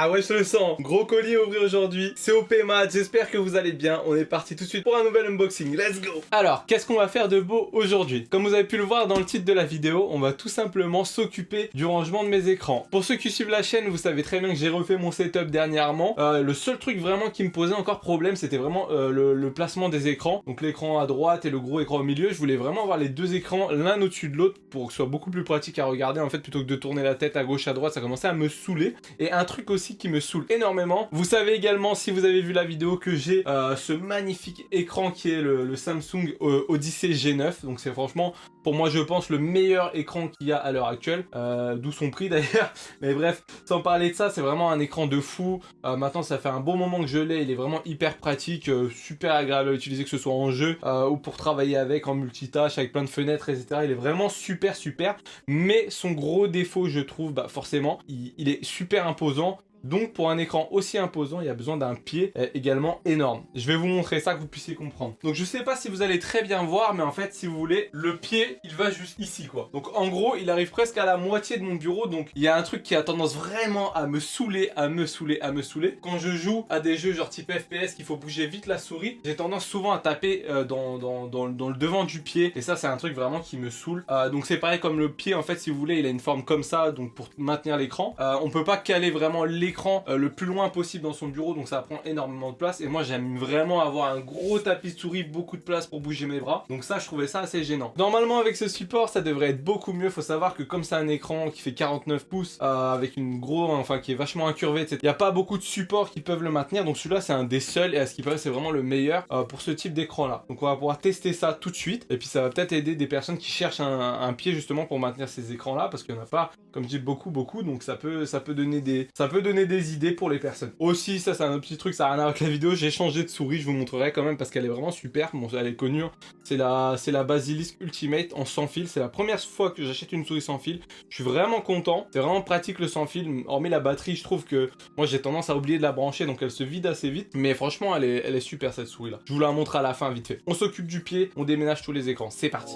Ah ouais, je le sens. Gros colis à ouvrir aujourd'hui. C'est OP Math, j'espère que vous allez bien. On est parti tout de suite pour un nouvel unboxing. Let's go. Alors, qu'est-ce qu'on va faire de beau aujourd'hui? Comme vous avez pu le voir dans le titre de la vidéo, on va tout simplement s'occuper du rangement de mes écrans. Pour ceux qui suivent la chaîne, vous savez très bien que j'ai refait mon setup dernièrement. Le seul truc vraiment qui me posait encore problème, c'était vraiment le placement des écrans. Donc l'écran à droite et le gros écran au milieu. Je voulais vraiment avoir les deux écrans l'un au-dessus de l'autre pour que ce soit beaucoup plus pratique à regarder. En fait, plutôt que de tourner la tête à gauche, à droite, ça commençait à me saouler. Et un truc aussi qui me saoule énormément. Vous savez également, si vous avez vu la vidéo, que j'ai ce magnifique écran qui est le Samsung Odyssey G9. Donc c'est franchement, pour moi, je pense, le meilleur écran qu'il y a à l'heure actuelle. D'où son prix d'ailleurs. Mais bref, sans parler de ça, c'est vraiment un écran de fou. Maintenant, ça fait un bon moment que je l'ai. Il est vraiment hyper pratique, super agréable à utiliser, que ce soit en jeu ou pour travailler avec, en multitâche, avec plein de fenêtres, etc. Il est vraiment super. Mais son gros défaut, je trouve, forcément, il est super imposant. Donc pour un écran aussi imposant, il y a besoin d'un pied également énorme. Je vais vous montrer ça, que vous puissiez comprendre. Donc je sais pas si vous allez très bien voir, mais en fait, si vous voulez, le pied, il va juste ici, quoi. Donc en gros, il arrive presque à la moitié de mon bureau. Donc il y a un truc qui a tendance vraiment à me saouler. Quand je joue à des jeux genre type FPS, qu'il faut bouger vite la souris, j'ai tendance souvent à taper dans le devant du pied. Et ça, c'est un truc vraiment qui me saoule. Donc c'est pareil comme le pied, en fait, si vous voulez, il a une forme comme ça, donc pour maintenir l'écran. On peut pas caler vraiment l'écran le plus loin possible dans son bureau, donc ça prend énormément de place. Et moi, j'aime vraiment avoir un gros tapis de souris, beaucoup de place pour bouger mes bras. Donc ça, je trouvais ça assez gênant. Normalement, avec ce support, ça devrait être beaucoup mieux. Faut savoir que comme c'est un écran qui fait 49 pouces avec une qui est vachement incurvé, etc. Il n'y a pas beaucoup de supports qui peuvent le maintenir. Donc celui-là, c'est un des seuls, et à ce qui paraît, c'est vraiment le meilleur pour ce type d'écran là. Donc on va pouvoir tester ça tout de suite. Et puis ça va peut-être aider des personnes qui cherchent un pied justement pour maintenir ces écrans là, parce qu'il n'y en a pas, comme je dis, beaucoup. Donc ça peut donner des idées pour les personnes. Aussi, ça c'est un petit truc, ça n'a rien à voir avec la vidéo, j'ai changé de souris, je vous montrerai quand même parce qu'elle est vraiment super. Bon, elle est connue, c'est la Basilisk Ultimate en sans fil. C'est la première fois que j'achète une souris sans fil. Je suis vraiment content, c'est vraiment pratique le sans fil. Hormis la batterie, je trouve que moi j'ai tendance à oublier de la brancher, donc elle se vide assez vite. Mais franchement, elle est super cette souris là. Je vous la montre à la fin vite fait. On s'occupe du pied, on déménage tous les écrans. C'est parti.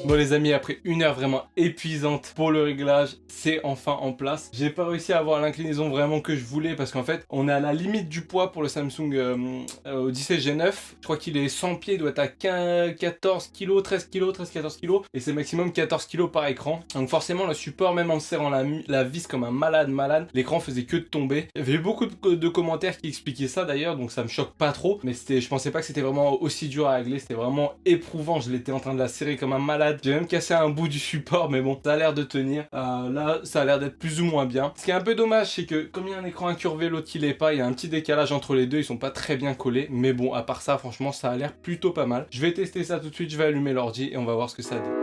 Bon les amis, après une heure vraiment épuisante pour le réglage, c'est enfin en place. J'ai pas réussi à avoir l'inclinaison vraiment que je voulais parce qu'en fait, on est à la limite du poids pour le Samsung Odyssey G9. Je crois qu'il est 100 pieds, il doit être à 14 kg, 13 kg, 13-14 kg. Et c'est maximum 14 kg par écran. Donc forcément, le support, même en serrant la vis comme un malade, l'écran faisait que de tomber. Il y avait eu beaucoup de commentaires qui expliquaient ça d'ailleurs, donc ça me choque pas trop. Mais je pensais pas que c'était vraiment aussi dur à régler, c'était vraiment éprouvant. Je l'étais en train de la serrer comme un malade. J'ai même cassé un bout du support, mais bon, ça a l'air de tenir. Là, ça a l'air d'être plus ou moins bien. Ce qui est un peu dommage, c'est que comme il y a un écran incurvé, l'autre il est pas, il y a un petit décalage entre les deux, ils sont pas très bien collés. Mais bon, à part ça, franchement, ça a l'air plutôt pas mal. Je vais tester ça tout de suite, je vais allumer l'ordi et on va voir ce que ça donne.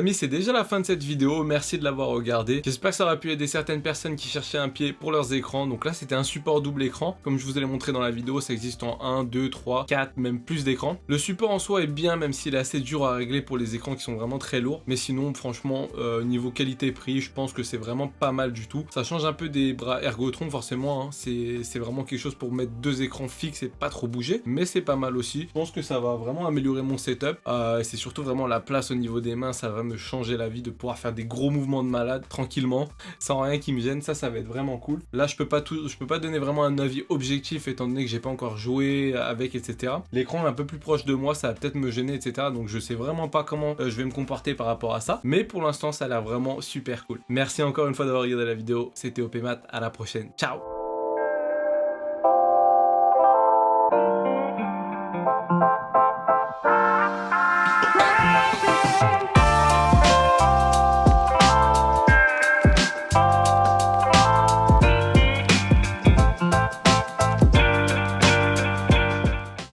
amis, c'est déjà la fin de cette vidéo, merci de l'avoir regardé. J'espère que ça aura pu aider certaines personnes qui cherchaient un pied pour leurs écrans. Donc là, c'était un support double écran. Comme je vous ai montré dans la vidéo, ça existe en 1, 2, 3, 4, même plus d'écrans. Le support en soi est bien, même s'il est assez dur à régler pour les écrans qui sont vraiment très lourds. Mais sinon, franchement, niveau qualité-prix, je pense que c'est vraiment pas mal du tout. Ça change un peu des bras Ergotron, forcément. Hein. C'est vraiment quelque chose pour mettre 2 écrans fixes et pas trop bouger. Mais c'est pas mal aussi. Je pense que ça va vraiment améliorer mon setup. C'est surtout vraiment la place au niveau des mains. Ça va me changer la vie de pouvoir faire des gros mouvements de malade tranquillement, sans rien qui me gêne. Ça va être vraiment cool. Là, je peux pas donner vraiment un avis objectif étant donné que j'ai pas encore joué avec, etc. L'écran est un peu plus proche de moi, ça va peut-être me gêner, etc. Donc je sais vraiment pas comment je vais me comporter par rapport à ça. Mais pour l'instant, ça a l'air vraiment super cool. Merci encore une fois d'avoir regardé la vidéo. C'était OPMath. À la prochaine. Ciao.